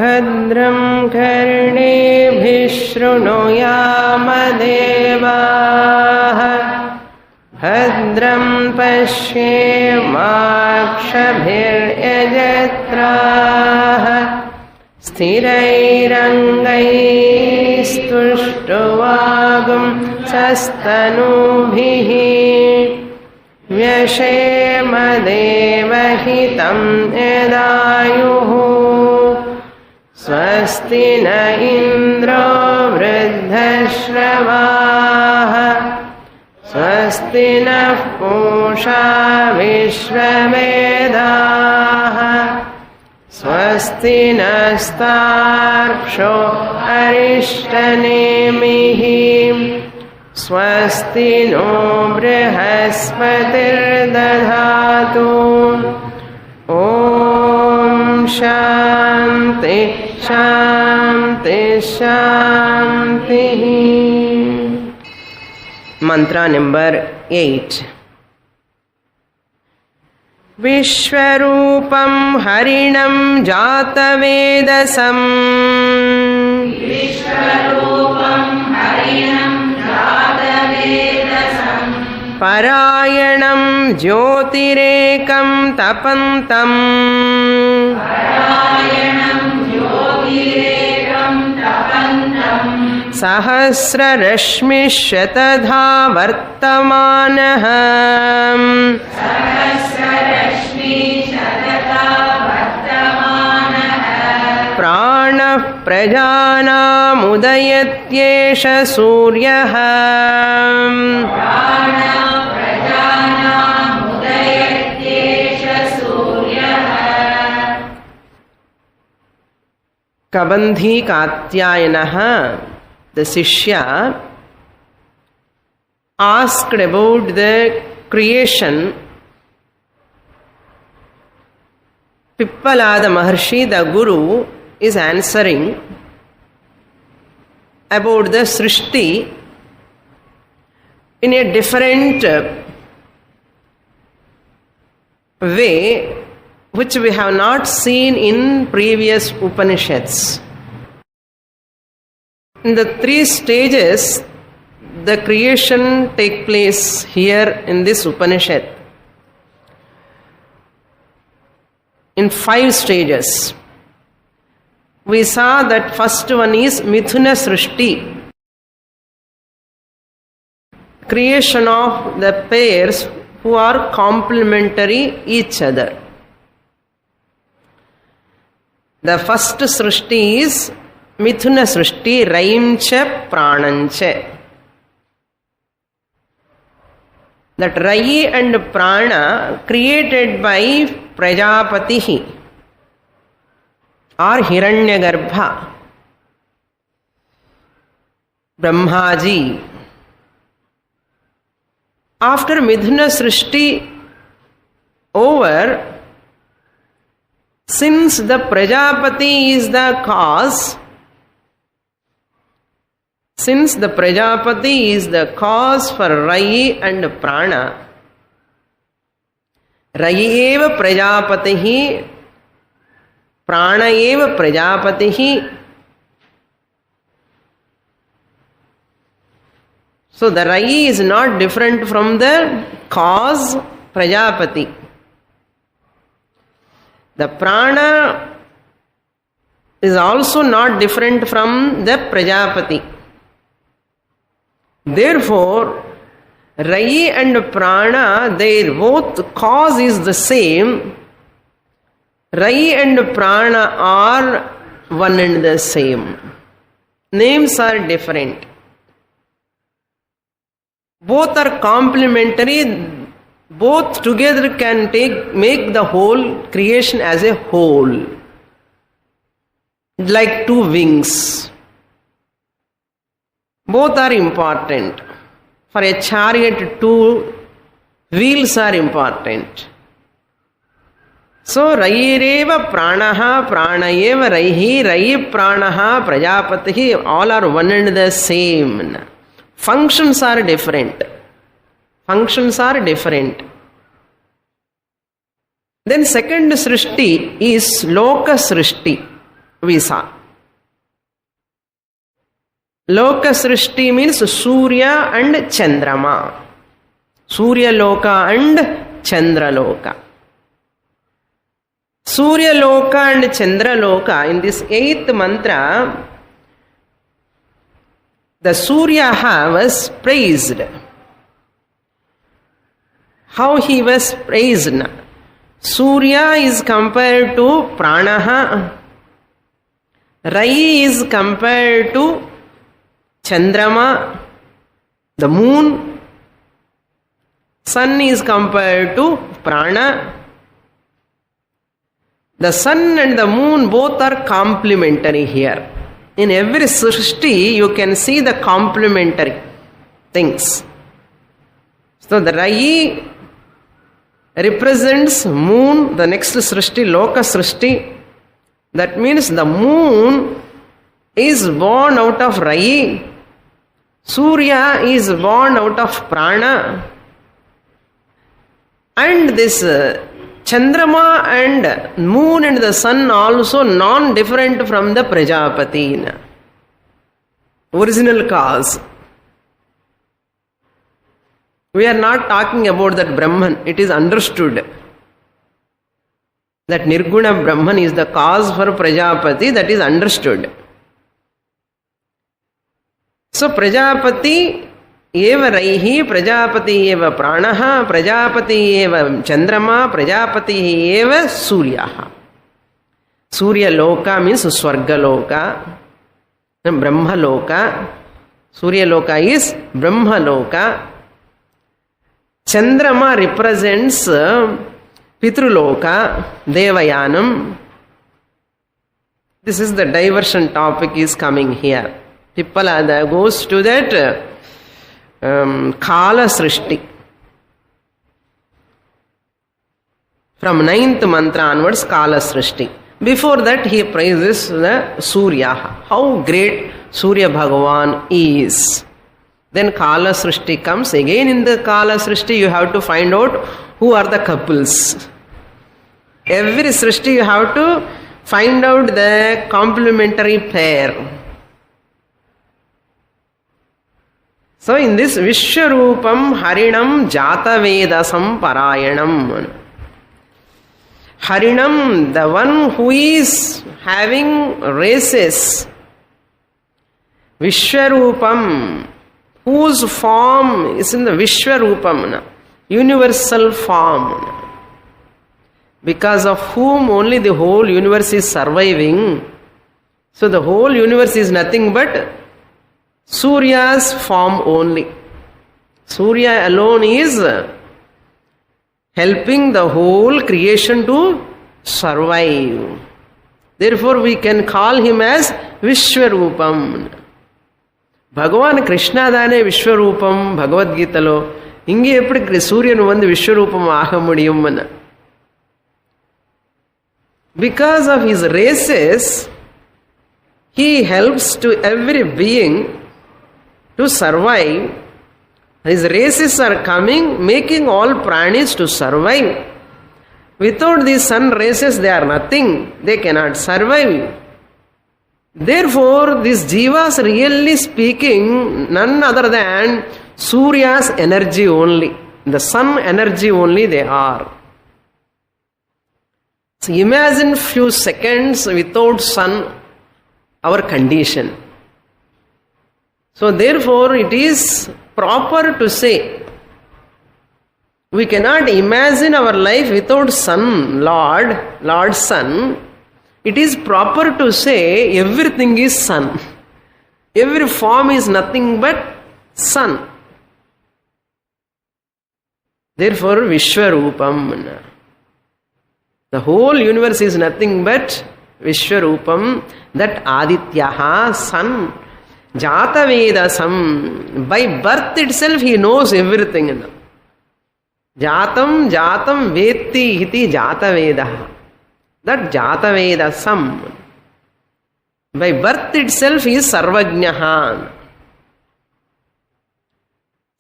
भद्रं कर्णेभिः शृणुयाम देवाः भद्रं पश्येमाक्षभिर्यजत्राः स्थिरैरङ्गैस्तुष्टुवागुंसस्तनूभिः व्यशेम देवहितं यदायुः स्वस्ति न इन्द्रो वृद्धश्रवाः स्वस्ति नः पूषा विश्ववेदाः स्वस्ति नस्तार्क्ष्यो अरिष्टनेमिः स्वस्ति नो बृहस्पतिर्दधातु ॐ शान्ति शान्ति शान्तिः. Mantra number 8. Vishwarupam harinam jatavedasam Vishwarupam harinam jatavedasam Parayanam jyotirekam tapantam Parayanam jyotirekam tapantam Sahasrarashmi shatadha vartamanah Sahasrarashmi shatadha vartamanah Pranah prajanam udayatyesha suryah Pranah prajanam udayatyesha suryah. Kabandhi Katyayanaha, the Sishya, asked about the creation. Pippalada Maharshi, the Guru, is answering about the Srishti in a different way, which we have not seen in previous Upanishads. In the 3 stages, the creation takes place here in this Upanishad. In 5 stages. We saw that first one is Mithuna Srishti, creation of the pairs who are complementary each other. The first Srishti is Mithuna Srishti, Raimcha Pranancha. That Rai and Prana created by Prajapatihi or Hiranyagarbha, Brahmaji. After Mithuna Srishti over, since the Prajapati is the cause, since the Prajapati is the cause for Rai and Prana, Rai eva Prajapatihi, Prana eva Prajapatihi. So the Rai is not different from the cause Prajapati. The Prana is also not different from the Prajapati. Therefore, Rai and Prana, their both cause is the same. Rai and Prana are one and the same. Names are different. Both are complementary. Both together can make the whole creation as a whole. Like 2 wings. Both are important. For a chariot, 2 wheels are important. So, Raireva Pranaha, Pranayeva Raihi, Rai Pranaha, Prajapatihi, all are one and the same. Functions are different. Functions are different. Then second Srishti is Loka Srishti. we saw. Loka Srishti means Surya and Chandrama. Surya Loka and Chandra Loka. Surya Loka and Chandra Loka, in this 8th mantra, the Surya was praised. How he was praised? Surya is compared to Pranaha. Rai is compared to Chandrama, the moon. Sun is compared to Prana. The sun and the moon both are complementary here. In every Srishti, you can see the complementary things. So the Rai represents moon, the next Srishti, Loka Srishti. That means the moon is born out of Rai. Surya is born out of Prana. And this Chandrama and moon and the sun also non-different from the Prajapati. Original cause. We are not talking about that Brahman. It is understood that Nirguna Brahman is the cause for Prajapati. That is understood. So Prajapati eva Raihi, Prajapati eva Pranaha, Prajapati eva Chandrama, Prajapati eva Suryaha. Surya Loka means Swarga Loka, Brahma Loka. Surya Loka is Brahma Loka. Chandrama represents Pitruloka, Devayanam. This is the diversion topic is coming here. Pippalada goes to that Kala Srishti. From 9th mantra onwards, Kala Srishti. Before that, he praises the Surya. How great Surya Bhagavan is. Then Kala Srishti comes. Again in the Kala Srishti, you have to find out who are the couples. Every Srishti, you have to find out the complementary pair. So in this Vishwarupam Harinam Jatavedasam Parayanam. Harinam, the one who is having races. Vishwarupam, whose form is in the Vishwarupam, universal form. Because of whom only the whole universe is surviving. So the whole universe is nothing but Surya's form only. Surya alone is helping the whole creation to survive. Therefore we can call him as Vishwarupam. Bhagavan Krishna dane Vishwarupam Bhagavad Gita lo. Inge eppadi Suryan vandu Vishwarupam aga mudiyum. Because of his races, he helps to every being to survive. His races are coming, making all pranis to survive. Without these sun races, they are nothing. They cannot survive. Therefore, these jivas, really speaking, none other than Surya's energy only. The sun energy only they are. So imagine few seconds without sun, our condition. So therefore it is proper to say, we cannot imagine our life without sun, Lord Sun. It is proper to say everything is sun. Every form is nothing but sun. Therefore Vishwarupam. The whole universe is nothing but Vishwarupam, that Adityaha, sun, Jatavedasam. By birth itself he knows everything. Jatam Vetti iti Jatavedaha. That Jatavedasam. By birth itself he is Sarvajnaha.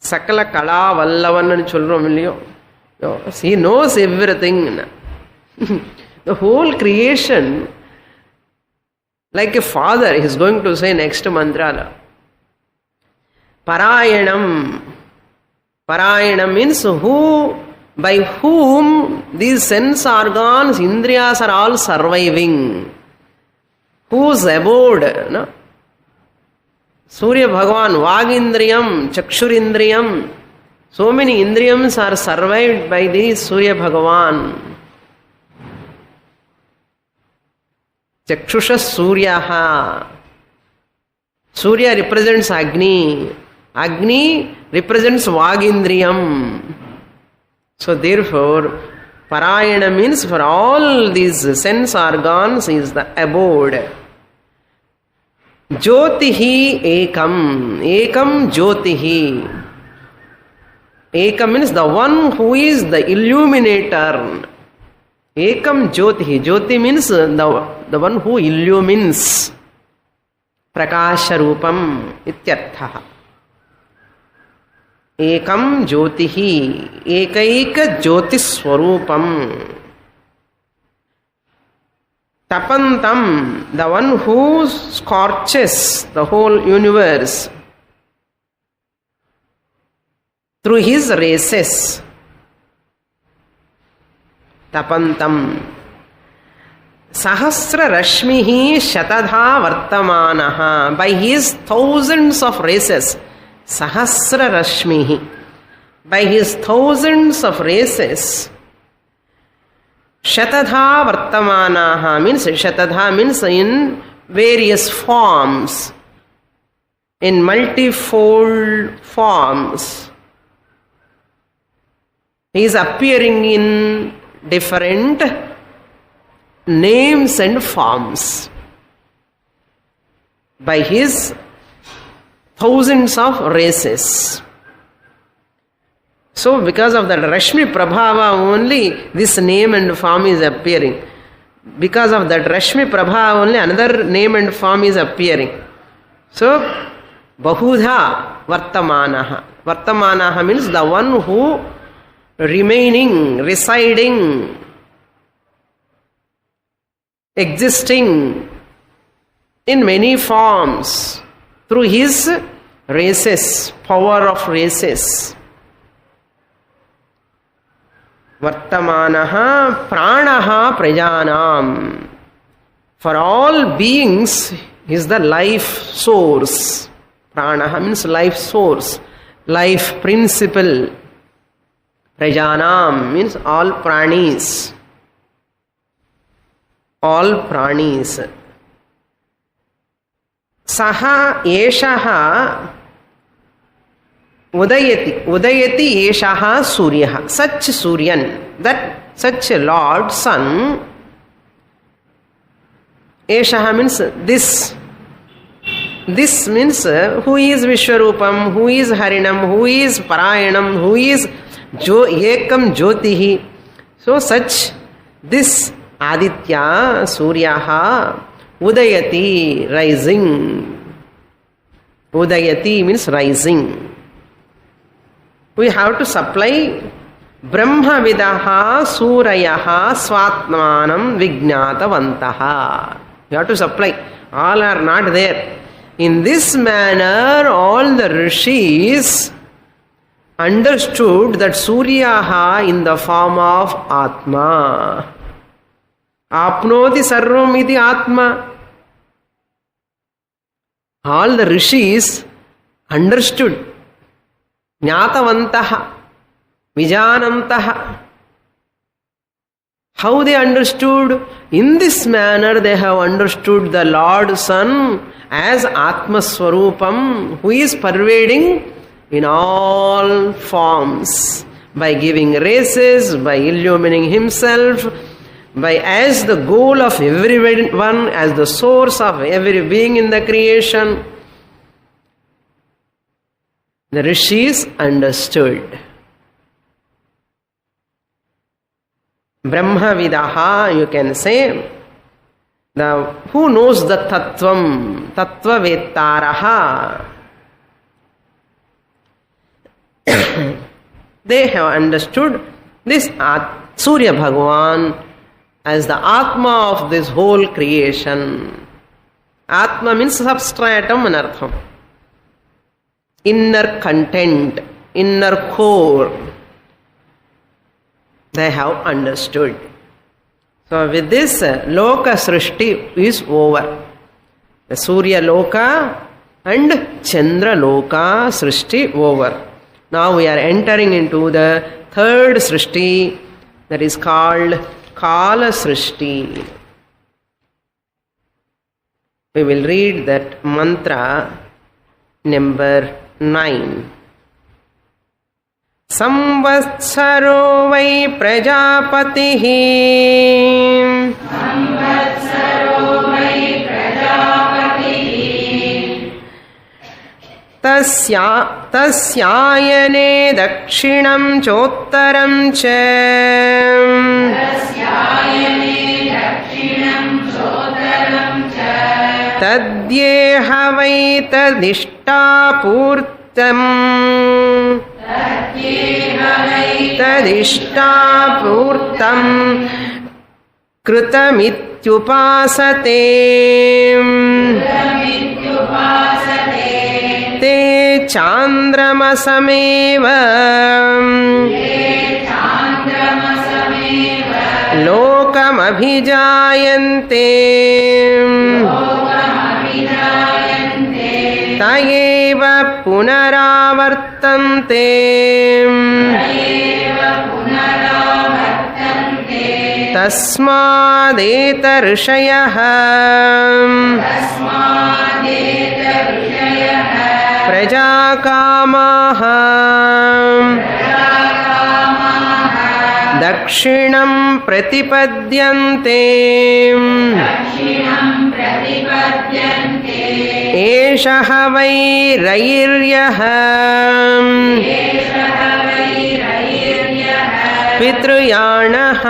Sakala Kala Vallavan Chulram. He knows everything. The whole creation Like a father, he is going to say next mantra. Parayanam. Parayanam means who, by whom these sense organs, indriyas are all surviving. Whose abode? No? Surya Bhagavan, Vagindriyam, Chakshurindriyam. So many indriyams are survived by the Surya Bhagavan. Chakshusha Suryaha. Surya represents Agni. Agni represents Vagindriyam. So therefore, Parayana means for all these sense organs is the abode. Jyotihi ekam. Ekam Jyotihi. Ekam means the one who is the illuminator. Ekam Jyotihi. Jyoti means the one who illumines. Prakasha Rupam ityartha. Ekam Jyotihi. Ekaika Jyotis Swarupam. Tapantam, the one who scorches the whole universe through his races. Tapantam. Sahasra Rashmihi Shatadha Vartamanaha. By his thousands of races. Sahasra Rashmihi. By his thousands of races. Shatadha Vartamanaha means Shatadha means in various forms, in multifold forms. He is appearing in different names and forms by his thousands of races. So because of that Rashmi Prabhava only this name and form is appearing. Because of that Rashmi Prabhava only another name and form is appearing. So Bahudha Vartamanaha. Vartamanaha means the one who remaining, residing, existing in many forms through his races, power of races. Vartamanaha pranaha prajanam. For all beings is the life source. Pranaha means life source, life principle. Prajanam means all pranis. All pranis. Saha eshaha Udayati. Udayati eshaha suryaha. Such Suryan, that such a Lord, Sun. Eshaha means this. This means who is Vishwarupam, who is Harinam, who is Parayanam, who is Ekam Jyotihi. So such this Aditya, Suryaha, Udayati, rising. Udayati means rising. We have to supply Brahma Vidaha Surayaha Swatmanam Vijnatavantaha. You have to supply. All are not there. In this manner, all the rishis understood that Suryaha in the form of Atma. Apnoti sarvam iti Atma. All the rishis understood. Jnatavantaha, Vijanantaha. How they understood? In this manner they have understood the Lord Sun as Atma Swarupam, who is pervading in all forms, by giving races, by illumining himself, by as the goal of everyone, as the source of every being in the creation. The rishis understood. Brahma Vidaha, you can say, the who knows the Tattvam, Tattva Vettaraha. They have understood this Surya Bhagavan as the Atma of this whole creation. Atma means substratum anartham. Inner content, inner core. They have understood. So with this, Loka Srishti is over. The Surya Loka and Chandra Loka Srishti over. Now we are entering into the third Srishti, that is called Kala Srishti. We will read that mantra number 9. Samvatsaro vai prajapatihi. Samvatsaro vai prajapatihi. Tasyayane dakshinam chottaram cha. Tasyayane dakshinam chottaram cha. Tadyeha vai tadishtapurtam. Tadishtapurtam krutamityupasate. Te chandramasameva lokamabhijayante. Tayeva punaravartante. Tasmadeta rishayah prajakamaha dakshinam pratipadyante. Esha vai rairyah pitruyanah.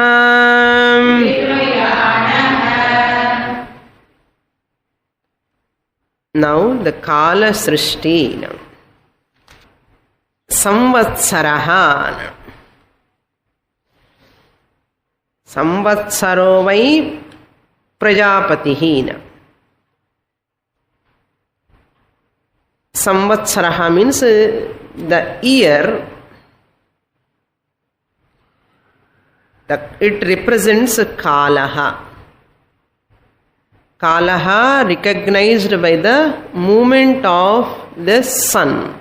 Now the Kala Srishti. Samvatsaraha. Samvatsaro vai prajapatihi. Samvatsaraha means the year. It represents Kalaha. Kalaha recognized by the movement of the sun.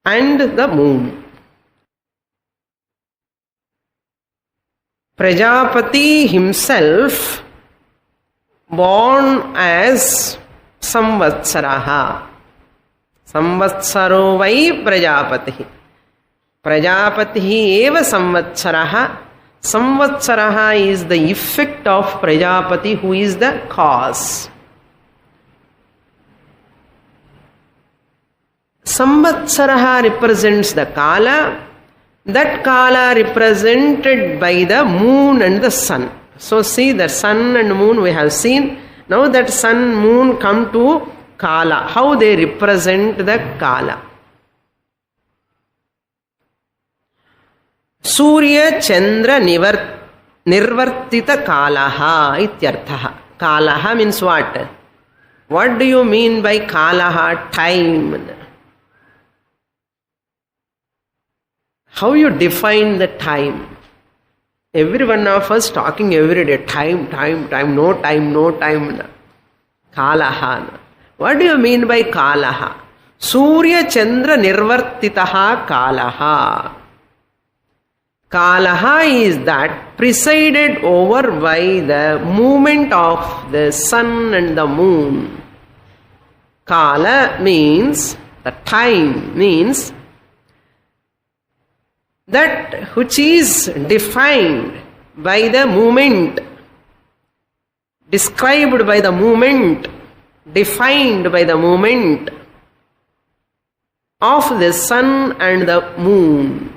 And the moon. Prajapati himself born as Samvatsaraha. Samvatsaro vai Prajapati. Prajapati eva Samvatsaraha. Samvatsaraha is the effect of Prajapati, who is the cause. Samvatsaraha represents the Kala. That Kala represented by the moon and the sun. So see, the sun and moon we have seen. Now that sun, moon come to Kala. How they represent the Kala. Surya Chandra Nirvartita Kalaha ityarthaha. Kalaha means what? What do you mean by Kalaha? Time. How you define the time? Every one of us talking every day. Time, no time, no time. Kalaha. What do you mean by Kalaha? Surya Chandra Nirvartitaha Kalaha. Kalaha is that presided over by the movement of the sun and the moon. Kala means, the time means, that which is defined by the movement, described by the movement, defined by the movement of the sun and the moon.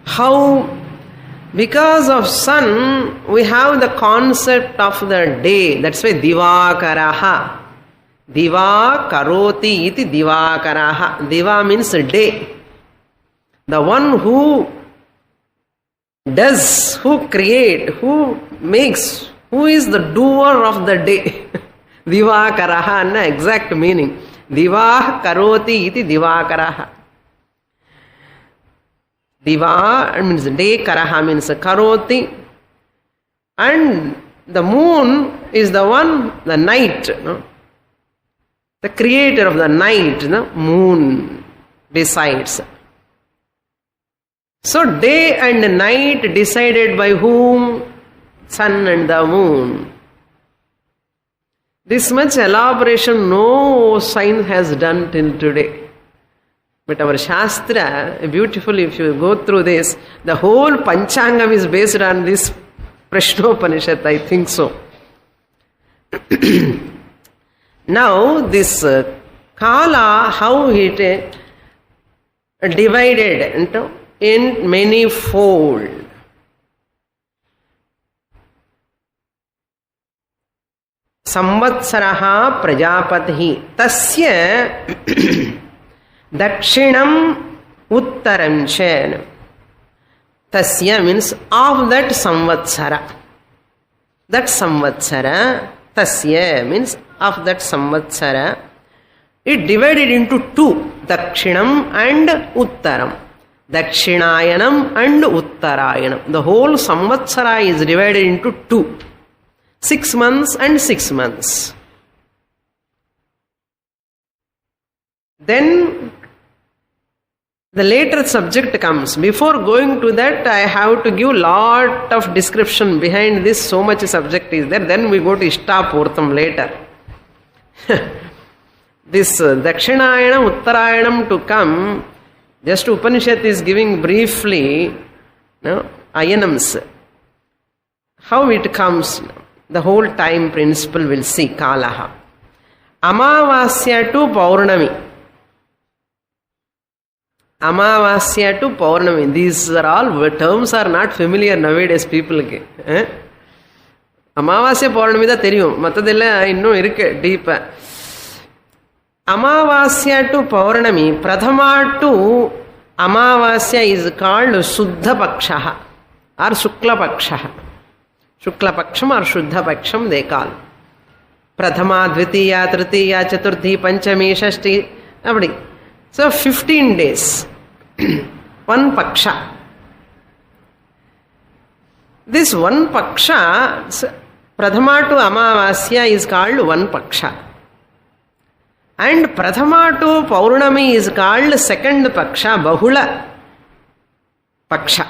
How? Because of sun, we have the concept of the day. That's why Divakaraha. Diva karoti iti Divakaraha. Diva means day. The one who does, who create, who makes, who is the doer of the day. Divakaraha anna exact meaning. Divah karoti iti divakaraha. Diva means day, karaha means karoti. And the moon is the one, the night. No? The creator of the night, no? Moon decides. So day and night decided by whom? Sun and the moon. This much elaboration no science has done till today. But our Shastra, beautifully, if you go through this, the whole Panchangam is based on this Prashnopanishad, I think so. Now, this Kala, how it divided into in many fold. Samvatsaraha Prajapatihi Tasya Dakshinam Uttaramchen. Tasya means of that Samvatsara. That Samvatsara, Tasya means of that Samvatsara. It divided into two, Dakshinam and Uttaram. Dakshinayanam and Uttarayanam. The whole Samvatsara is divided into two. 6 months and 6 months. Then the later subject comes. Before going to that, I have to give lot of description behind this. So much subject is there. Then we go to Ishtapurtam later. This Dakshinayanam, Uttarayanam to come. Just Upanishad is giving briefly, ayanams. How it comes, the whole time principle will see. Kalaha. Amavasya to Paurnami. Amavasya to Paurnami. These are all terms are not familiar nowadays people. Amavasya Paurnami da theriyum. Mattadella innu irukku deep. Amavasya to Paurnami, Prathama to Amavasya is called Suddha Pakshaha or Shukla Pakshaha. Shukla Paksham or Shuddha Paksham they call. Prathama, Dvitiya, Tritiya, Chaturthi, Panchami, Shashti, everybody. So 15 days. One Paksha. This one Paksha, Prathama to Amavasya is called one Paksha. And Prathama to Paurnami is called second Paksha, Bahula Paksha.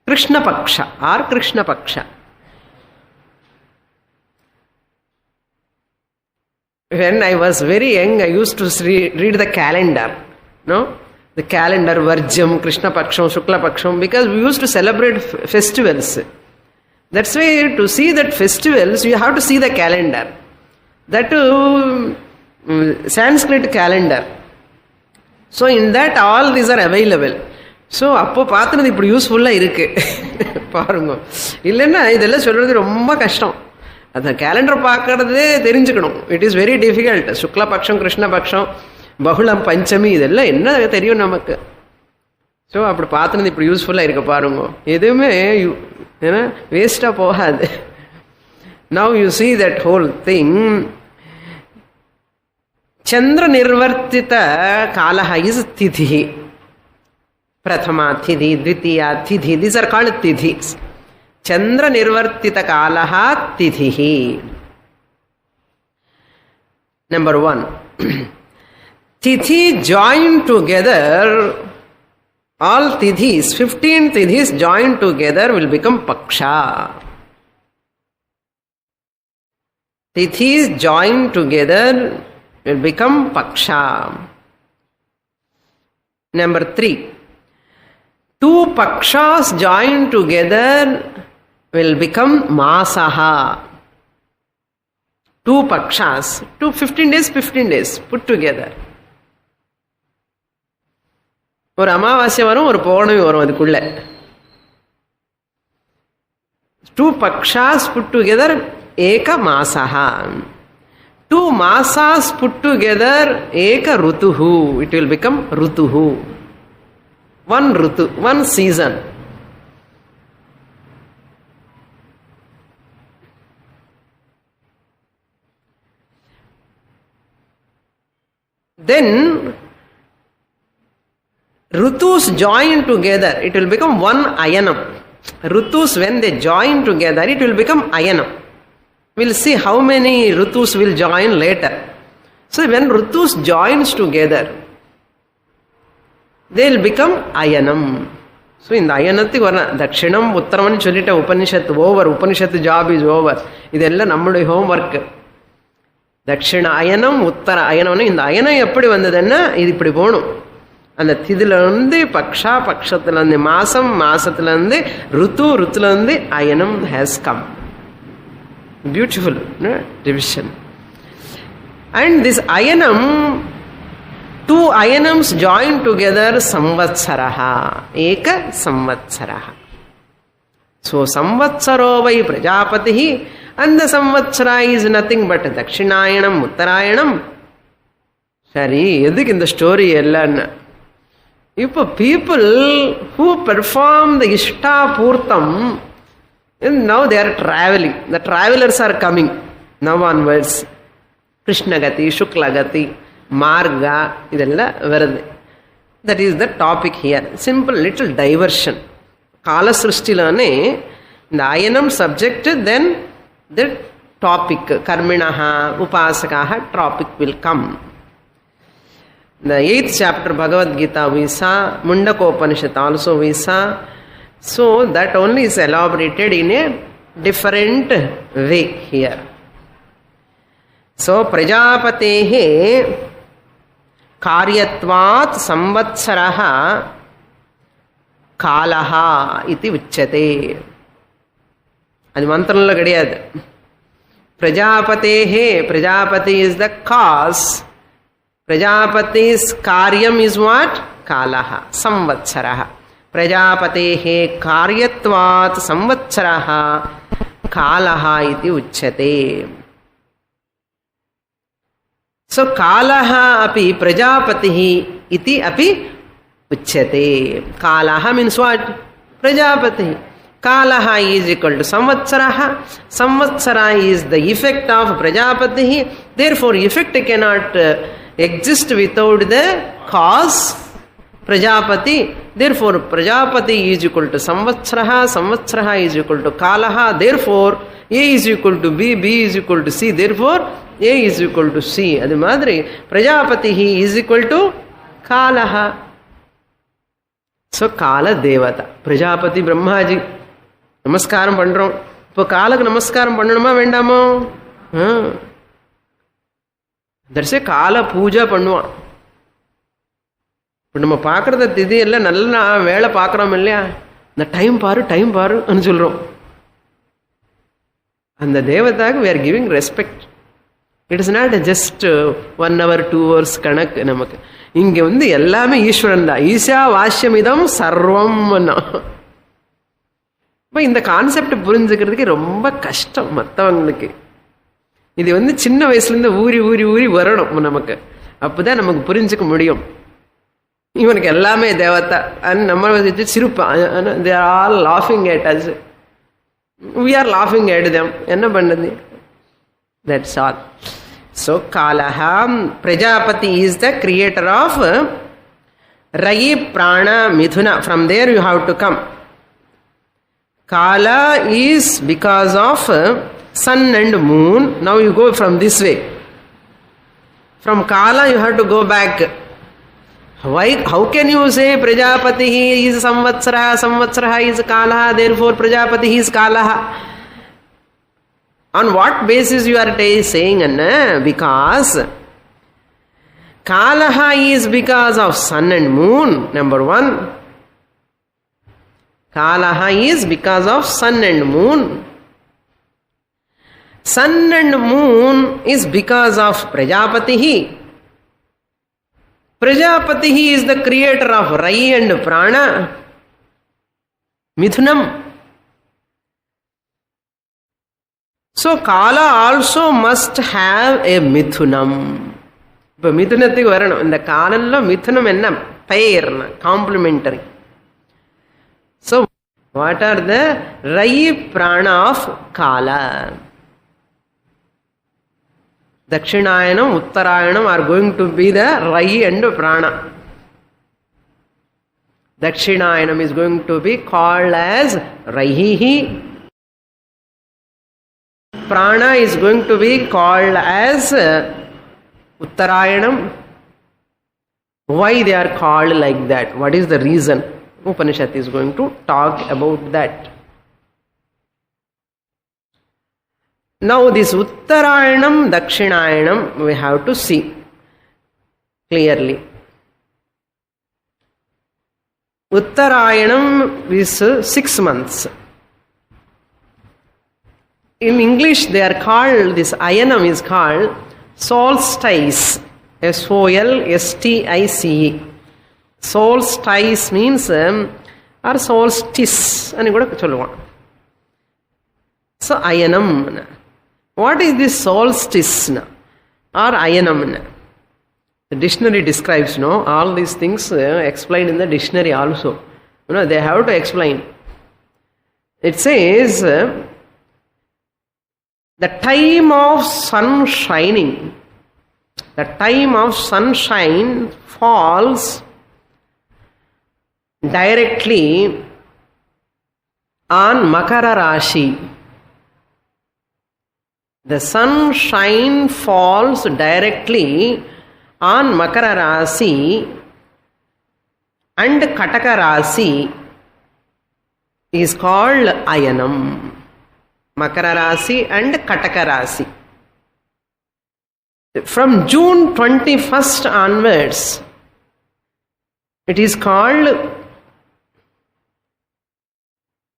Krishna Paksha or Krishna Paksha. When I was very young, I used to read the calendar. No? The calendar, Varjam, Krishna Paksham, Shukla Paksham, because we used to celebrate festivals. That's why to see that festivals, you have to see the calendar. That too, Sanskrit calendar. So in that all these are available. So அப்போ பார்த்தது இப்படி யூஸ்ஃபுல்லாக இருக்கு பாருங்க. இல்லைன்னா இதெல்லாம் சொல்றது ரொம்ப கஷ்டம். அந்த கேலண்டர் பார்க்கறதே தெரிஞ்சுக்கணும். It is very difficult. சுக்ல பட்சம், கிருஷ்ண பட்சம், பகுளம், பஞ்சமி இதெல்லாம் என்ன தெரியும் நமக்கு. ஸோ அப்படி பார்த்தது இப்படி யூஸ்ஃபுல்லாக இருக்கு பாருங்க. எதுவுமே ஏன்னா வேஸ்டாக போகாது. Now you see that whole thing. Chandra Nirvartita Kalaha is Tidhi. Prathama Tidhi, Dvitiya Tidhi. These are called Tidhis. Chandra Nirvartita Kalaha Tidhi. Number 1. Tidhi joined together, all Tidhis, 15 Tidhis joined together will become Paksha. Tidhis joined together will become Paksha. Number 3. 2 Pakshas joined together will become Masaha. 2 Pakshas, 15 days put together. ஒரு அமாவாசை வரும், ஒரு பௌர்ணமி வரும் அதுக்குள்ள. 2 Pakshas put together, Eka Masaha. 2 Masas put together, Eka Rutuhu. It will become Rutuhu. one Ritu, one season. Then Ritus join together, it will become one Ayanam. Ritus, when they join together, it will become Ayanam. We'll see how many Ritus will join later. So when Ritus joins together, they will become Ayanam. So in the Ayanati varna, Dakshinam, Uttaram, Cholita, Upanishad over, Upanishad job is over. Idella nammudi homework. Dakshina Ayanam, Uttara Ayanam. In the Ayana eppadi vandadana, idu ipadi ponum. அந்த திதிலிருந்து பக்ஷத்திலிருந்து மாசத்திலிருந்து ருத்துலிருந்து அயனம் has come. Beautiful division. And this ayanam, two ayanams join together, samvatsaraha, eka samvatsaraha. So samvatsaro vai prajapatihi, and the samvatsara is nothing but dakshinayanam, uttarayanam. Sari, edhuk in the story ellan. If people who perform the Ishta Purtam, now they are traveling. The travelers are coming now onwards. Krishna Gati, Shukla Gati, Marga, idella varadu. That is the topic here. Simple little diversion. Kala Srishtilane, the Ayanam subject, then the topic, Karminaha, Upasakaha, topic will come. The 8th chapter Bhagavad Gita we saw, Mundakopanishad also we saw. So that only is elaborated in a different way here. So Prajapatehe Karyatvat Samvatsaraha Kalaha iti uchyate. Adi mantranlo kadiyadu. Prajapatehe, Prajapati is the cause. Prajapati's karyam is what? Kalaha, samvatsaraha. Prajapatehe karyatvat samvatsaraha kalaha iti uchyate. So kalaha api prajapatihi iti api uchyate. Kalaha means what? Prajapatihi. Kalaha is equal to samvatsaraha. Samvatsara is the effect of prajapatihi. Therefore, effect cannot exist without the cause Prajapati. Therefore, Prajapati is equal to Samvatsaraha, Samvatsaraha is equal to Kalaha. Therefore, A is equal to B, B is equal to C. Therefore, A is equal to C. Adi madri Prajapati is equal to Kalaha. So, Kala Devata. Prajapati Brahmaji. Namaskaram pandrom. Ipo Kalak Namaskaram pandroma vendamo? That's a Kala Puja பண்ணுவான். இப்போ நம்ம பார்க்குறத திதி எல்லாம் நல்லா வேலை பார்க்குறோம் இல்லையா, இந்த டைம் பாருன்னு சொல்கிறோம். அந்த தேவதாக்கு we are giving respect. It is not just 1 hour 2 hours கணக்கு நமக்கு. இங்கே வந்து எல்லாமே ஈஸ்வரன் தான். ஈஷா வாஷ்யமிதம் சர்வம். இப்போ இந்த கான்செப்ட் புரிஞ்சுக்கிறதுக்கு ரொம்ப கஷ்டம் மற்றவங்களுக்கு. இது வந்து சின்ன வயசுலேருந்து ஊறி வரணும் நமக்கு. அப்போ தான் நமக்கு புரிஞ்சுக்க முடியும். இவனுக்கு எல்லாமே தேவதா நம்ம வச்சு சிரிப்பான். they are all laughing at us. we are laughing at them. என்ன பண்ணது? That's all. So Kalaha, Prajapati is the creator of Rayi, Prana, Mithuna. From there you have to come. Kala is because of sun and moon. Now you go from this way. From Kala you have to go back. Why? How can you say Prajapati is Samvatsara, Samvatsara is Kalaha, therefore Prajapati is Kalaha? On what basis you are saying? Because Kalaha is because of sun and moon, number one. Kalaha is because of sun and moon. Sun and moon is because of Prajapati. Prajapati is the creator of Rai and Prana, Mithunam. So Kala also must have a Mithunam. இப்போ மிதுனத்துக்கு வரணும். இந்த காலம்ல மிதுனம் என்ன? பெயர், complementary. So, what are the Rai Prana of Kala? Dakshinayanam, Uttarayanam are going to be the Rai and Prana. Dakshinayanam is going to be called as Raihi. Prana is going to be called as Uttarayanam. Why they are called like that? What is the reason? Upanishad is going to talk about that. Now this Uttarayanam, Dakshinayanam, we have to see clearly. Uttarayanam is 6 months. In English they are called, this Ayanam is called solstice. SOLSTICE. Solstice means or solstice. So Ayanam. What is this solstice or Ayanam? The dictionary describes, all these things explained in the dictionary also. They have to explain. It says, the time of sun shining. The time of sunshine falls directly on Makara Rashi. The sunshine falls directly on Makara Rasi, and Kataka Rasi is called Ayanam. Makara Rasi and Kataka Rasi. From June 21st onwards, it is called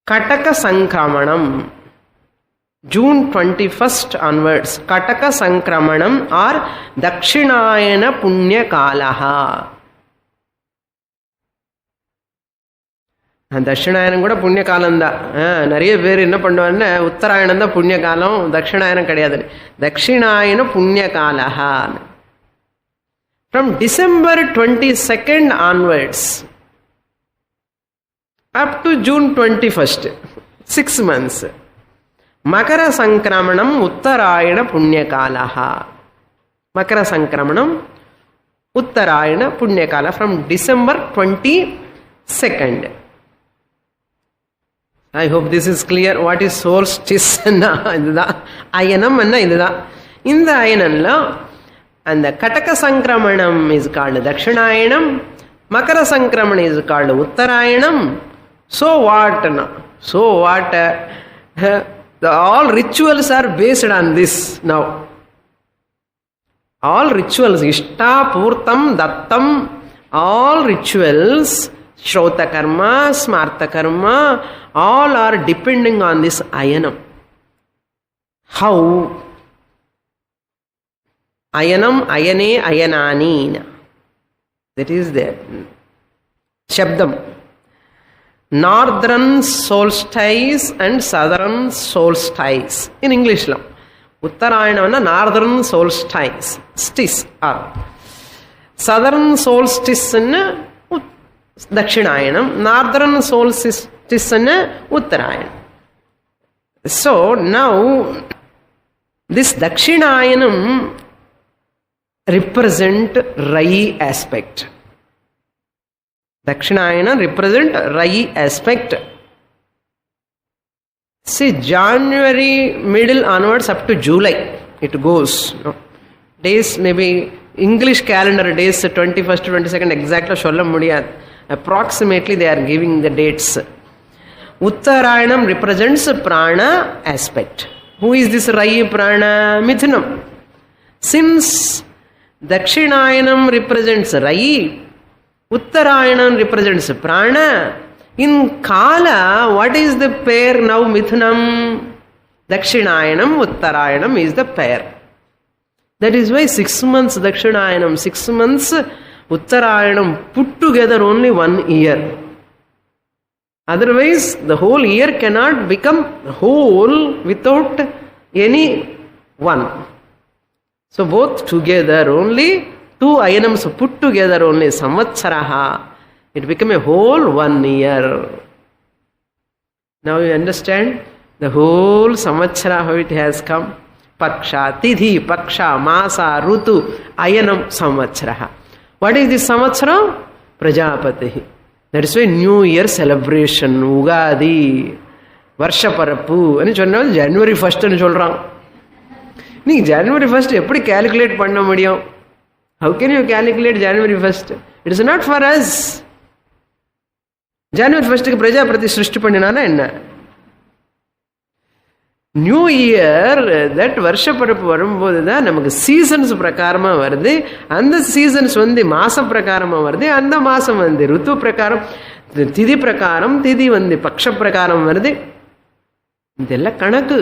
Kataka Sankramanam. June 21st onwards, Kataka Sankramanam or Dakshinayana Punya Kalaha. Dakshinayana kuda Punya Kalanda. Nariya peru enna pannuvaanga Uttarayanam da Punya Kalam, Dakshinayana kadiyadu. Dakshinayana Punya Kalaha. From December 22nd onwards up to June 21st, 6 months. Makara Sankramanam Uttarayana Punyakalaha. Makara Sankramanam Uttarayana Punyakala from December 22nd. I hope this is clear. What is solstice? Ayanam anna idudha. In the Ayanamla, and the Kataka Sankramanam is called Dakshinayanam. Makara Sankramanam is called Uttarayanam. So what? So what? All rituals are based on this now. All rituals, Ishta, Purtam, Dattam, all rituals, Shrota Karma, Smarta Karma, all are depending on this Ayanam. How? Ayanam, Ayane, Ayanani. That is there. Shabdam. Northern solstice and southern solstice. In English, Uttarayanam northern solstice. Southern solstice Dakshinayanam. Northern solstice Uttarayanam. So now this Dakshinayanam represent Rai aspect. Dakshinayana represent Rai aspect. See, January middle onwards up to July it goes. Days maybe English calendar days 21st to 22nd exactly solla mudiyad. Approximately they are giving the dates. Uttarayanam represents prana aspect. Who is this Rai prana? Mithunam. Since Dakshinayanam represents Rai, Uttarayanam represents prana. In Kala, what is the pair now? Mithunam. Dakshinayanam, Uttarayanam is the pair. That is why 6 months Dakshinayanam, 6 months Uttarayanam put together only 1 year. Otherwise, the whole year cannot become whole without any one. So both together only, 2 Ayanams put together only Samvatsaraha, it became a whole 1 year. Now you understand the whole samvatsara, how it has come. Paksha, Tidhi, Paksha, Masa, Rutu, Ayanam, Samvatsara. What is this Samvatsara? Prajapati. That is why New Year celebration, Ugadi, Varshaparapu. And January 1st and Cholrang. January 1st, எப்படி calculate பண்ண முடியும்? How can you calculate January 1st? It is not for us. January 1st க்கு பிரஜாபதி சிருஷ்டி பண்ணினானா என்ன? New year that வருஷப்பரப்பு வரும்போது தான் நமக்கு seasons பிரகாரமாக வருது. அந்த சீசன்ஸ் மாச பிரகாரமாக வருது. அந்த மாதம் ருத்து பிரகாரம், திதி பிரகாரம், திதி பக்ஷ பிரகாரம் வருது. இதெல்லாம் கணக்கு.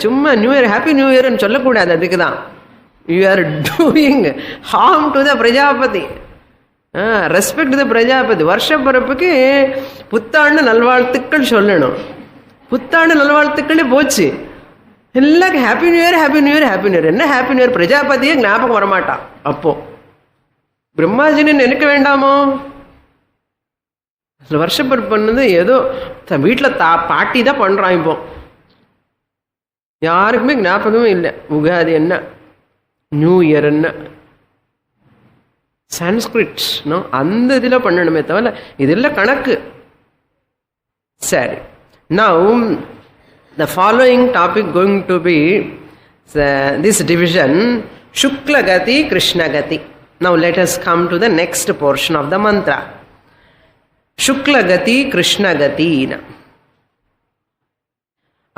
சும்மா நியூ இயர் ஹாப்பி நியூ இயர்னு சொல்லக்கூடாது. அதுக்கு தான் you are doing harm to the Prajapati. Respect the Prajapati. வருஷப்பரப்புக்கு புத்தாண்டு நல்வாழ்த்துக்கள் சொல்லணும். புத்தாண்டு நல்வாழ்த்துக்களே போச்சு. எல்லாருக்கும் happy new year, happy new year, happy new year. என்ன ஹாப்பி நியூ இயர்? பிரஜாபதியே ஞாபகம் வரமாட்டான். அப்போ பிரம்மாஜின்னு நினைக்க வேண்டாமோ? வருஷப்பரப்பு பண்ணது ஏதோ வீட்டில் பாட்டி தான் பண்றான். இப்போ யாருக்குமே ஞாபகமே இல்லை. உகாதி என்ன, நியூ இயர் என்ன, சான்ஸ்கிரிட் அந்த இதில் பண்ணணுமே தவிர இதெல்லாம் கணக்கு. சரி. Now, the following topic going to be this division, Shukla Gati, Krishna Gati. Now let us come to the next portion of the mantra. Shukla Gati, Krishna Gati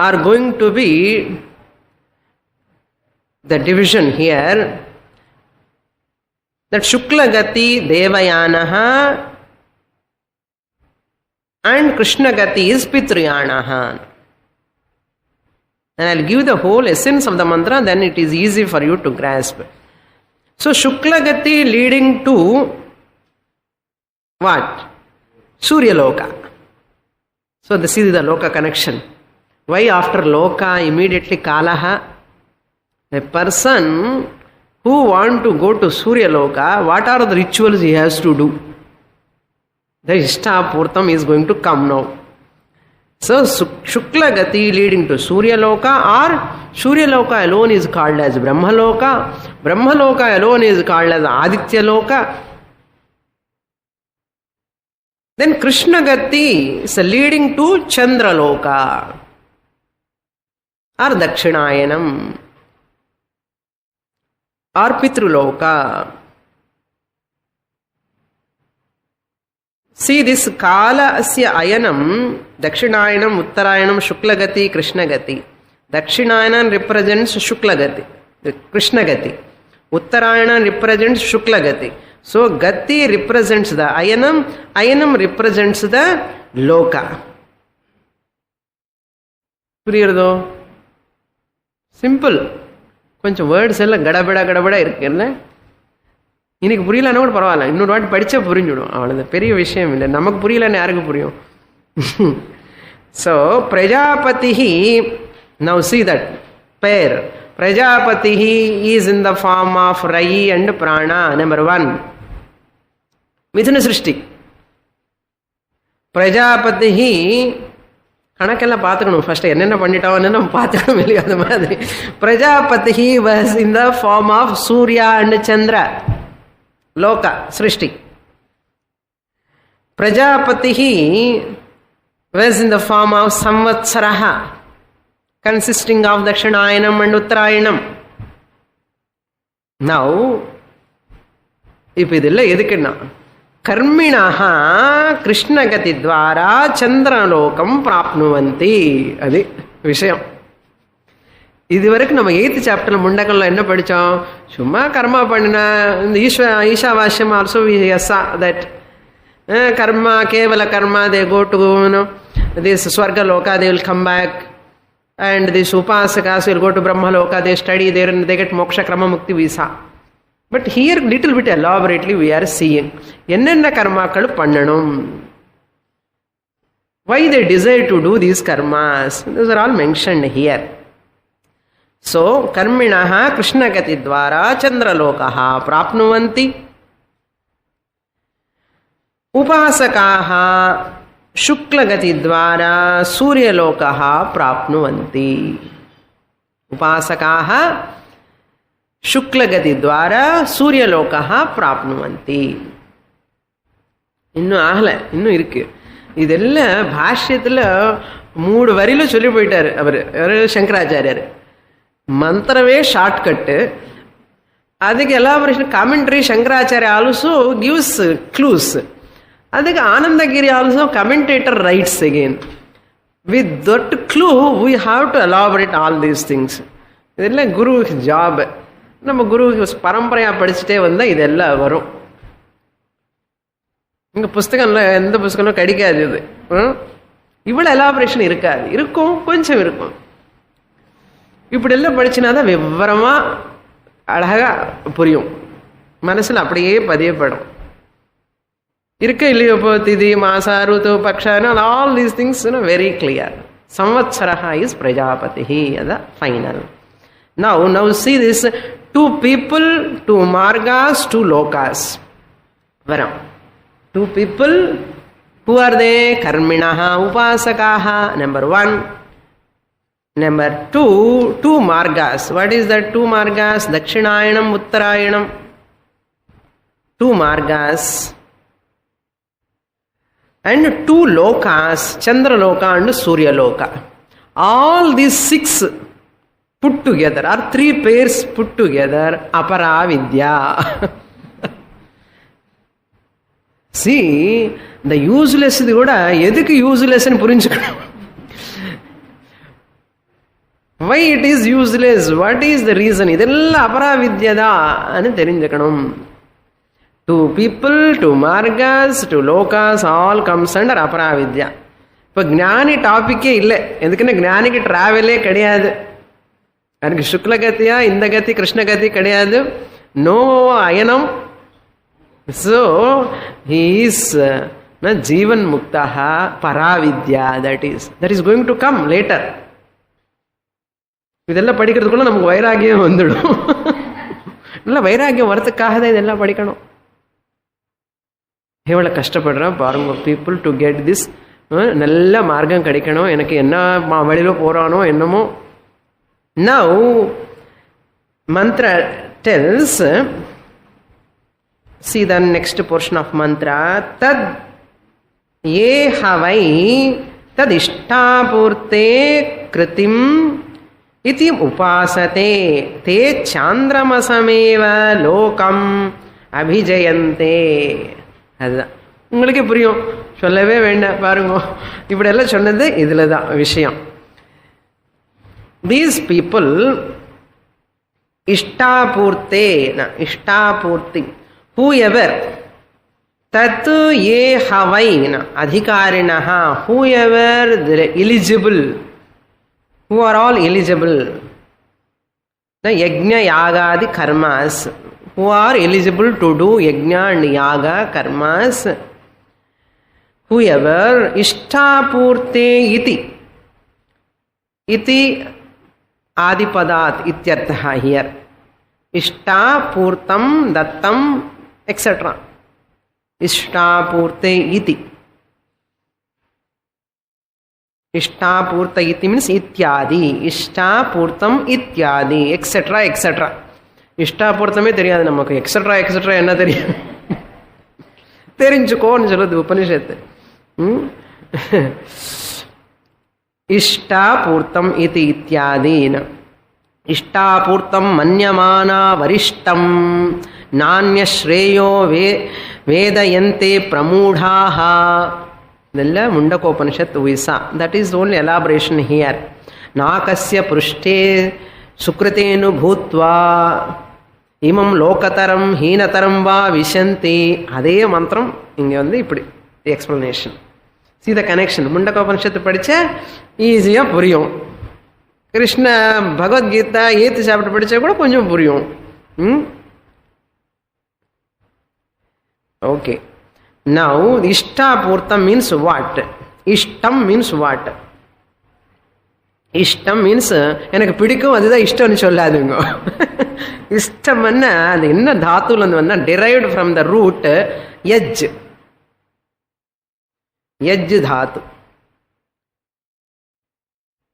are going to be the division here. That Shukla Gati, Devayanaha, and Krishna Gati is Pitriyanaha. And I'll give the whole essence of the mantra, then it is easy for you to grasp. So Shukla Gati leading to what? Surya Loka. So this is the Loka connection. Why after Loka immediately Kalaha? A person who want to go to Surya Loka, what are the rituals he has to do? The Ishtapurtam is going to come now. So Shukla Gati leading to Surya Loka, or Surya Loka alone is called as Brahma Loka. Brahma Loka alone is called as Aditya Loka. Then Krishna Gati is leading to Chandra Loka or Dakshinayanam or Pitru Loka. See this Kala Asya Ayanam, Dakshinayanam, Uttarayanam, Shukla Gati, Krishna Gati. Dakshinayanam represents Shukla Gati, Krishna Gati. Uttarayanam represents Shukla Gati. So Gati represents the Ayanam, Ayanam represents the Loka. புரியுறதோ? Simple. கொஞ்சம் words எல்லாம் கடபடா இருக்குல்ல. இன்னைக்கு புரியலன்னா கூட பரவாயில்ல, இன்னொரு வாட்டி படித்தா புரிஞ்சுடும். அவ்வளோதான், பெரிய விஷயம் இல்லை. நமக்கு புரியலன்னு யாருக்கு புரியும்? So Prajapati, now see that pair. Prajapati is in the form of Rai and Prana. Number 1, Mithuna Srishti. Prajapati கணக்கெல்லாம் பார்த்துக்கணும். ஃபர்ஸ்ட் என்னென்ன பண்ணிட்டோன்னு நம்ம பார்த்துக்கணும் இல்லையா? அந்த மாதிரி Prajapati was in the form of Surya and Chandra. Loka, Srishti. Prajapati was in the form of Samvatsaraha, consisting of Dakshinayanam and Uttarayanam. Now, இப்போ இதெல்லாம் எதுக்குன்னா, கர்மிணா கிருஷ்ணகதி துவாரா சந்திரலோகம் பிராப்னுவந்தி. அது விஷயம். இதுவரைக்கும் நம்ம 8th சாப்டர்ல முண்டகல்ல என்ன படித்தோம்? சும்மா கர்மா பண்ணினா இந்த ஈஷாவாஸ்யம் also we saw that karma, kevala karma, they go to this Swarga Loka, they will come back, and these Upasakas will go to Brahma Loka, they study there and they get moksha krama mukti visa. But here little bit elaborately we are seeing என்னென்ன கர்மாக்கள் பண்ணணும், why they desire to do these karmas, those are all mentioned here. So karminaha krishnagati dvara chandralokaha prapnuvanti, upasakaha शुक्लगतिद्वारा सूर्यलोकः प्राप्नुवन्ति. उपासकाः शुक्लगतिद्वारा सूर्यलोकः प्राप्नुवन्ति. இன்னும் ஆகலை, இன்னும் இருக்கு. இதெல்லாம் பாஷ்யத்தில் 3 வரியில் சொல்லி போயிட்டார் அவர் சங்கராச்சாரியர். மந்திரமே ஷார்ட்கட்டு, அதுக்கு elaboration commentary Shankaracharya also gives clues. அதுக்கு Anandagiri also commentator writes again. With that clue we have to elaborate all these things. இதெல்லாம் குரு ஜாப். நம்ம குரு பரம்பரையாக படிச்சுட்டே வந்தால் இதெல்லாம் வரும். இங்கே புஸ்தகம்ல எந்த புஸ்தகமும் கிடைக்காது. இது இவ்வளோ எலாபரேஷன் இருக்காது, இருக்கும், கொஞ்சம் இருக்கும். இப்படி எல்லாம் படிச்சுனா தான் விவரமாக அழகாக புரியும், மனசில் அப்படியே பதியப்படும். இருக்க இல்லையோ இப்போ திதி மாசா ருத்து பக்ஷான all these things very clear. சம்வத்சரஹா இஸ் பிரஜாபதி. அதான் final. Now see this: 2 people, 2 margas, 2 lokas. Varam. 2 people. Who are they? Karminaha upasakaha. Number 1. Number 2, 2 margas. What is that 2 margas? Dakshinayanam, Uttarayanam. 2 margas. And 2 lokas, Chandraloka and Suryaloka. All these 6 put together, or 3 pairs put together, Aparavidya. See, the useless இது கூட எதுக்கு யூஸ்லெஸ்ன்னு புரிஞ்சுக்கணும். Why it is useless? What is the reason? இதெல்லாம் அபராவித்யதான்னு தெரிஞ்சுக்கணும். 2 people, 2 margas, 2 lokas, all comes under அபராவித்யா. இப்போ ஞானி டாபிக்கே இல்லை. எதுக்குன்னா ஞானிக்கு டிராவலே கிடையாது. எனக்கு சுக்லகத்தியா இந்த கத்தி கிருஷ்ணகத்தி கிடையாது. நோ அயனம். ஸோ ஹீ இஸ் ஜீவன் முக்தா பராவித்யா. That is going to come later. இதெல்லாம் படிக்கிறதுக்குள்ள நமக்கு வைராகியம் வந்துடும். இல்லை, வைராகியம் வரத்துக்காக தான் இதெல்லாம் படிக்கணும். எவ்வளோ கஷ்டப்படுறேன் பாருங்க பீப்புள் டு கெட் திஸ். நல்ல மார்க்கம் கிடைக்கணும், எனக்கு என்ன வழியில் போகிறானோ என்னமோ. Now mantra tells, see the next portion of mantra, tad ye havai tad ishtapurte kritim iti upasate te chandramasameva lokam abhijayante. அதுதான் உங்களுக்கே புரியும், சொல்லவே வேண்டாம். பாருங்க, இப்படி எல்லாம் சொன்னது இதில் தான் விஷயம். These people, ishtapurti, whoever, tat ye havai, adhikarinaha, whoever they're eligible, who are all eligible, yajna yagadi karmas, who are eligible to do yajna and yaga karmas, whoever ishtapurte iti आदिपदात इत्यर्थः here. इष्टा पूर्तम दत्तम etc. इष्टा पूर्ते इति. इष्टा पूर्त इति means इत्यादि. इष्टा पूर्तम इत्यादि etc. etc. इष्टा पूर्तमे தெரியாது நமக்கு. etc. etc. என்ன தெரியும்? தெரிஞ்சுக்கோன்னு சொல்லுது உபனிஷத்து. इष्टापूर्तम इति इत्यादीन. इष्टापूर्तम मन्यमाना वरिष्ठम नान्य श्रेयो वेदयन्ते प्रमूढ़ाः. ಇದೆಲ್ಲ ಮುಂಡಕೋಪನಿಷತ್ ಉಯಿಸ. That is only elaboration here. ನಾಕಸ್ಯ ಪೃಷ್ಠೇ ಸುಕೃತೇನು ಭೂತ್ವಾ இமம் லோகதரம் ஹீனதரம் வா விசந்தி. அதே மந்திரம் இங்கே வந்து இப்படி எக்ஸ்பிளனேஷன். See the connection. முண்டகோபனிஷத்து படித்தா ஈஸியாக புரியும். கிருஷ்ண பகவத்கீதா 8th சாப்டர் படித்தா கூட கொஞ்சம் புரியும். ஓகே. நவ் இஷ்டாபூர்த்தம் மீன்ஸ் வாட்? இஷ்டம் மீன்ஸ் வாட்? இஷ்டம் மீன்ஸ் எனக்கு பிடிக்கும், அதுதான் இஷ்டம்னு சொல்லாதுங்க. இஷ்டம்னா அது என்ன தாத்துல வந்து வந்தால் டிரைவ்டு ஃப்ரம் த ரூட் எஜ். Yaj dhatu.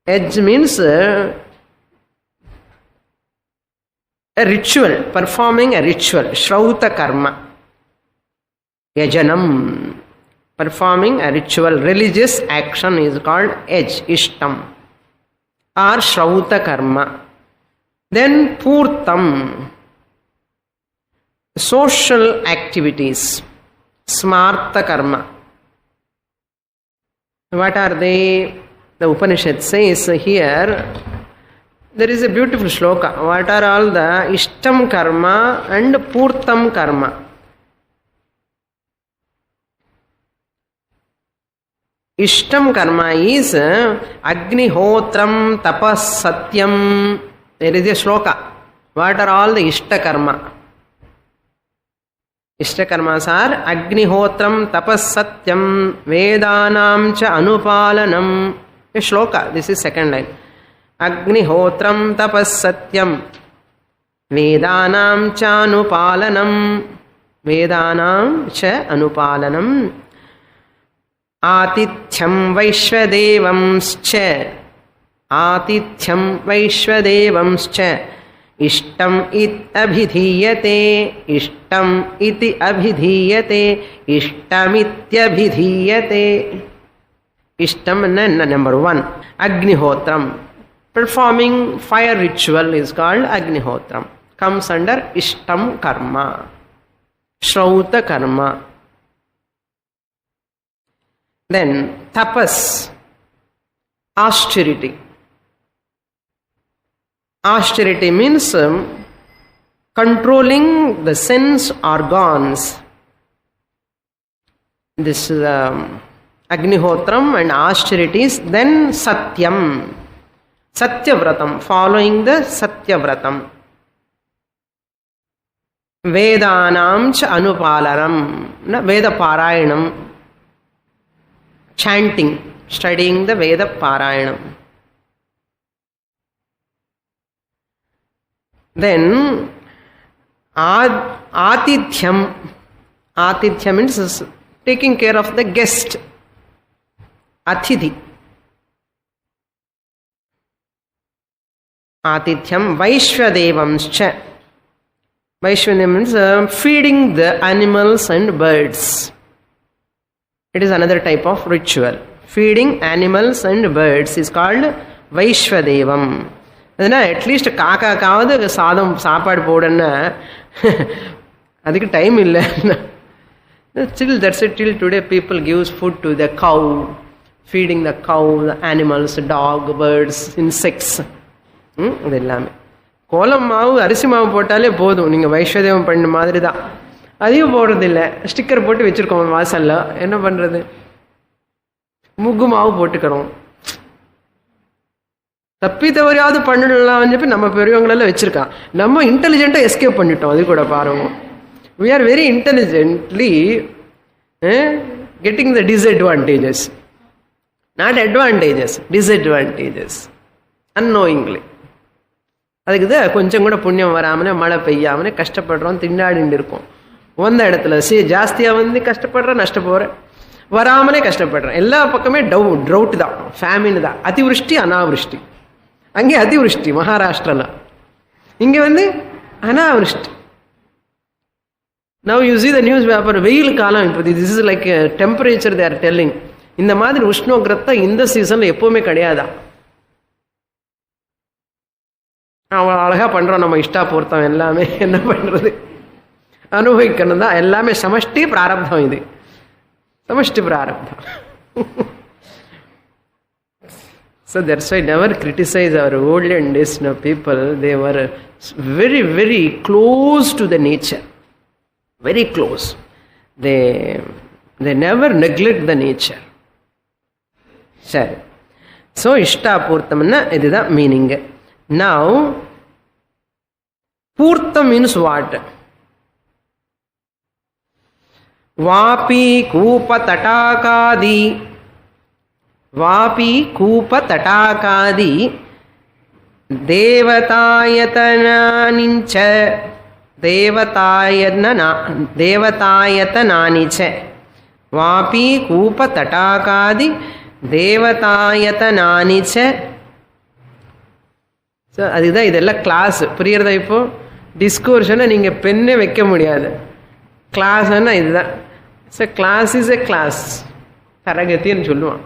Yaj means a ritual, performing a ritual. Shrauta karma. Yajanam. Performing a ritual, religious action is called yaj, ishtam, or shrauta karma. Then purtam, social activities, smarta karma. What are they? The Upanishad says here, there is a beautiful shloka. What are all the ishtam karma and purtam karma? Ishtam karma is Agnihotram Tapas Satyam. There is a shloka. What are all the Ishta karma? Ishta karmas are Agnihotram Tapas Satyam Vedanam Cha Anupalanam. A shloka. This is second line. Agnihotram Tapas Satyam Vedanam Cha Anupalanam. Vedanam Cha Anupalanam. Atithyam Vaishvadevamscha. Atithyam Vaishvadevamscha. Ishtam it abhidhiyate. Ishtam iti abhidhiyate. Ishtamityabhidhiyate. Ishtam number 1. Agnihotram. Performing fire ritual is called Agnihotram. Comes under Ishtam karma. Shrauta karma. Then tapas, austerity. Austerity means controlling the sense organs. This is Agnihotram and austerities. Then Satyam, Satyavratam, following the Satyavratam. Vedanam cha Anupalanam, Veda Parayanam. Chanting, studying the Veda Parayanam. Then Atithyam. Atithyam means taking care of the guest. Atithi. Atithyam Vaishvadevamscha. Vaishvadevam means feeding the animals and birds. It is another type of ritual. Feeding animals and birds is called Vaishvadevam. At least kaka kavadu sadam saapad podana adikku time illa. Still that's it. Till today people gives food to the cow, feeding the cow, the animals, dog, birds, insects. Adellame. Kolam maavu arisi maavu pottale podum. Ninga Vaishvadevam panna madiri da. அதையும் போடுறதில்ல. Sticker போட்டு வச்சுருக்கோம் வாசல்ல. என்ன பண்ணுறது? முக்கு மாவு போட்டுக்கிறோம். தப்பி தவறியாவது பண்ணலாம் சொல்லி நம்ம பெரியவங்களெல்லாம் வச்சுருக்கான். நம்ம இன்டெலிஜென்ட்டாக எஸ்கேப் பண்ணிட்டோம். அது கூட பாருங்க. We are very intelligently getting the disadvantages. Not advantages, disadvantages. Unknowingly. அதுக்கு தான் கொஞ்சம் கூட புண்ணியம் வராமலே மழை பெய்யாமலே கஷ்டப்படுறோம், திண்டாடிட்டு இருக்கோம். வந்த இடத்துல ஜாஸ்தியாக வந்து கஷ்டப்படுறேன், நஷ்டப்போகிறேன், வராமலே கஷ்டப்படுறேன். எல்லா பக்கமே ட்ரவுட் தான், ஃபேமின் தான். அதிவிருஷ்டி அனாவிருஷ்டி. அங்கே அதிவிருஷ்டி மகாராஷ்டிராவில், இங்கே வந்து அனாவிருஷ்டி. Now you see the newspaper, வெயில் காலம் இப்போ. This is like a temperature they are telling. இந்த மாதிரி உஷ்ணோகிரத்தை இந்த சீசனில் எப்போவுமே கிடையாதா. அவன் அழகாக பண்ணுறோம், நம்ம இஷ்டா பொறுத்தம் எல்லாமே. என்ன பண்ணுறது? அனுபவிக்கணும் தான். எல்லாமே சமஷ்டி பிராரப்தம். இது சமஷ்டி பிராரப்தம். So that's why never criticize our olden days people. They were very, very close to the nature. Very close. They never neglect the nature. சரி. ஸோ இஷ்டா பூர்த்தம்னா இதுதான் மீனிங். Now பூர்த்தம் means what? வாபி கூப தடாகாதி. வாபி கூப தடாகாதி தேவதாயதனானிச்ச. தேவதாயதனானிச்ச. வாபி கூப தடாகாதி தேவதாயதனானிச்ச. ஸோ அதுதான் இதெல்லாம் கிளாஸ். புரியுறதா? இப்போ டிஸ்கோர்ஸ்னா நீங்கள் பெண்ணே வைக்க முடியாது. கிளாஸ்ன்னா இதுதான். So class is a class. தரகத்தின்னு சொல்லுவான்,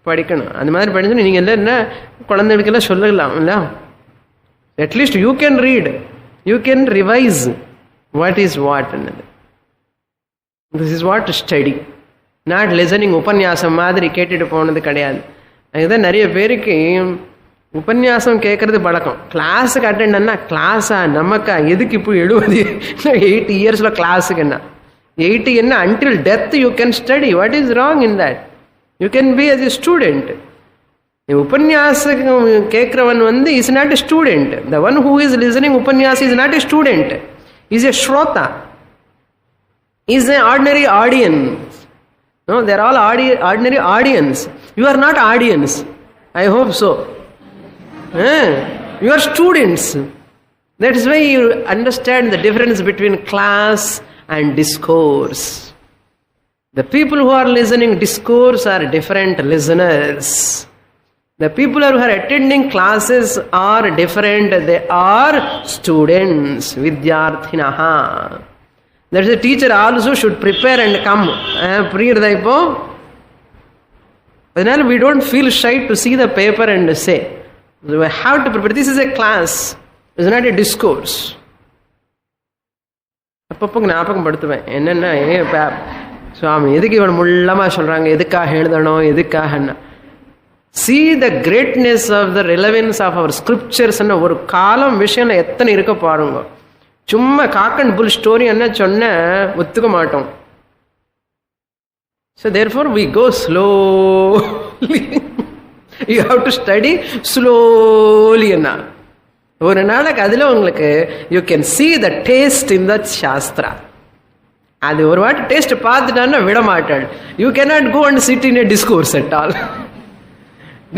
படிக்கணும். அந்த மாதிரி படிச்சு நீங்கள் எல்லாம் என்ன குழந்தைகளுக்கெல்லாம் சொல்லலாம் இல்லை? At least you can read, you can revise what is what. This is what study, not listening. உபன்யாசம் மாதிரி கேட்டுட்டு போனது கிடையாது. அதுதான் நிறைய பேருக்கு உபன்யாசம் கேட்கறது பழக்கம். கிளாஸுக்கு அட்டெண்ட் பண்ணா கிளாஸா நமக்கா? எதுக்கு இப்போ 80 இயர்ஸில் கிளாஸுக்கு என்ன? 80 என்ன? Until death you can study. What is wrong in that? You can be as a student. உபன்யாசம் கேட்கிறவன் is not a student. The one who is listening உபன்யாஸ் is not a student, is a ஸ்ரோதா, is a ordinary audience. No, they are all ordinary audience. You are not audience. I hope so. You are students. That is why you understand the difference between class and discourse. The people who are listening discourse are different listeners. The people who are attending classes are different. They are students. Vidyarthinaha. That is, the teacher also should prepare and come. புரியுறதா? இப்போ அதனால we don't feel shy to see the paper and say. We have to prepare. This is a class. It's not a discourse. அப்பப்போ ஞாபகம் படுத்துவேன். என்னென்ன சுவாமி எதுக்கு இவன் முள்ளமாக சொல்கிறாங்க, எதுக்காக எழுதணும், எதுக்காகன்னா. See the greatness of the relevance of our scriptures. ஒரு காலம் விஷயம் எத்தனை இருக்க பாருங்க. சும்மா காக் அண்ட் புல் ஸ்டோரி என்ன சொன்ன ஒத்துக்க மாட்டோம். So therefore we go slowly. You have to study slowly. என்ன ஒரு நாளைக்கு அதில் உங்களுக்கு you can see the taste in the சாஸ்திரா. அது ஒரு வாட்டி டேஸ்ட் பார்த்துட்டான்னா விட மாட்டாள். You cannot go and sit in a discourse at all.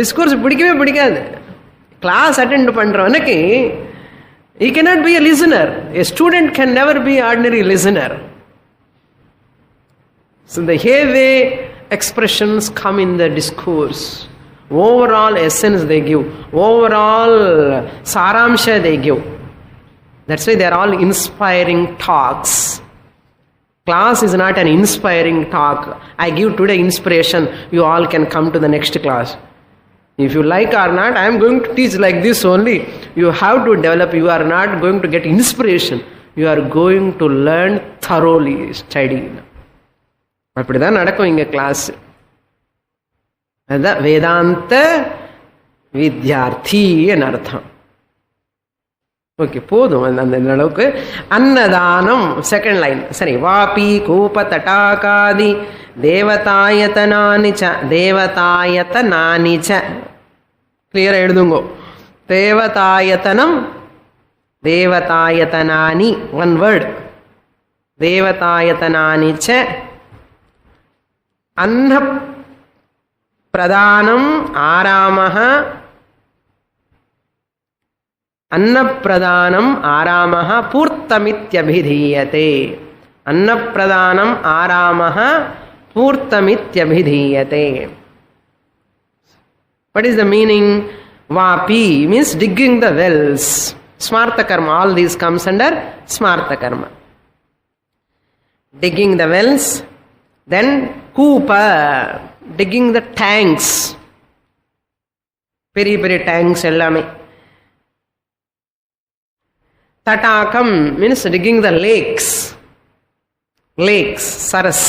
Discourse பிடிக்கவே பிடிக்காது. கிளாஸ் அட்டெண்ட் பண்ணுறவனுக்கு he cannot be a listener. A student can never be an ordinary listener. So the heavy expressions come in the discourse. Overall essence they give. Overall saramsha they give. That's why they are all inspiring talks. Class is not an inspiring talk. I give today inspiration. You all can come to the next class. If you like or not, I am going to teach like this only. You have to develop. You are not going to get inspiration. You are going to learn thoroughly, study. அப்படிதான் நடக்கும் இங்க class. அதுதான் வேதாந்த வித்யார்த்தி அர்த்தம். Okay, போதும் அந்த அளவுக்கு. அன்னதானம் செகண்ட் லைன். சரி. வாபி கூப தடாகாதி தேவதாயதனானிச்ச. தேவதாயதனானிச்ச கிளியரா எழுதுங்கோ. தேவதாயதனம், தேவதாயதனானி, ஒன் வேர்ட். தேவதாயதனானிச்ச. அன்ன பிரதானம் ஆராமஹ. அன்னப்பிரதானம் ஆராமஹ பூர்த்தமித்யபிதீயதே. அன்னப்பிரதானம் ஆராமஹ பூர்த்தமித்யபிதீயதே. What is the meaning? Vapi means digging the wells. Smartha karma. All these comes under smartha karma. Digging the wells. Then koopa, digging the tanks. Peri tanks ellame. Tatakam means digging the lakes. Lakes, saras.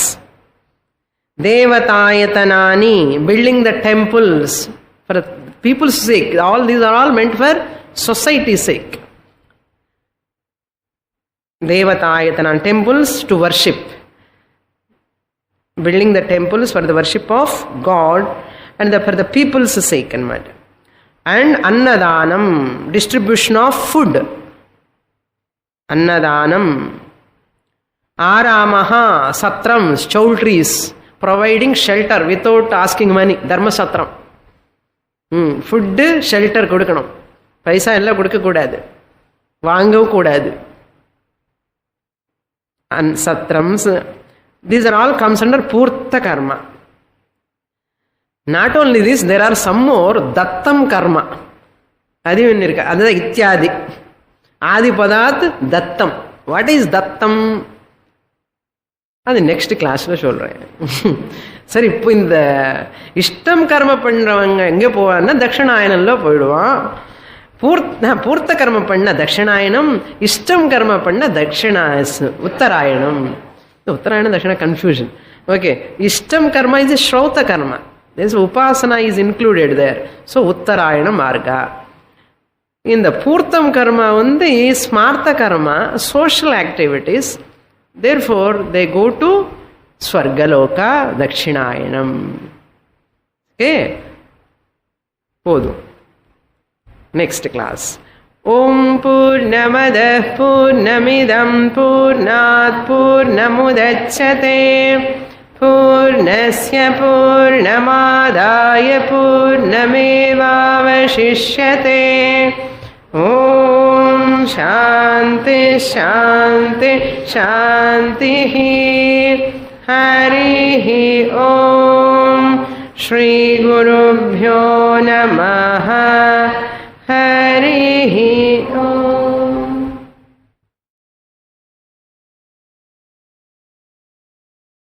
Devatayatanani, building the temples for people's sake. All these are all meant for society's sake. Devatayatanan, temples to worship. Building the temples for the worship of God and for the people's sake. And annadanam, distribution of food. Annadanam. Aramaha, satrams, chowdhuries, providing shelter without asking money. Dharma satram. Food shelter கொடுக்கணும். பைசா எல்லாம் கொடுக்கக்கூடாது, வாங்கவும் கூடாது. சத்ரம்ஸ் These are all comes under Purta karma. Not only this, there are some more Dattam karma. Adi Vinirka, Adha Ityadi. Adi Padat Dattam. What is Dattam? அது next கிளாஸ்ல சொல்றேன். சரி, இப்போ இந்த இஷ்டம் கர்ம பண்றவங்க எங்கே போவான்னா தட்சிணாயனம்ல போயிடுவான். பூர்த்த கர்ம பண்ண தட்சிணாயனம், இஷ்டம் கர்ம பண்ண உத்தராயணம். உத்தராயணம் தட்சிணா கன்ஃபியூஷன். ஓகே, இஷ்டம் கர்மா இஸ் ஸ்ரௌத கர்மா. This upasana is included there. So உத்தராயணம் மார்கா. இந்த பூர்த்தம் கர்மா வந்து ஸ்மார்த்த கர்மா, social activities. Therefore, they go to Swargaloka Dakshinayanam. Okay? Podu. Next class. Om Purnamadah Purnamidam Purnat Purnamudachyate Purnasya Purnamadaya Purnamevavashishyate. Om Shanti Shanti Shanti Harihi Om Shri Gurubhyo Namaha Harihi Om.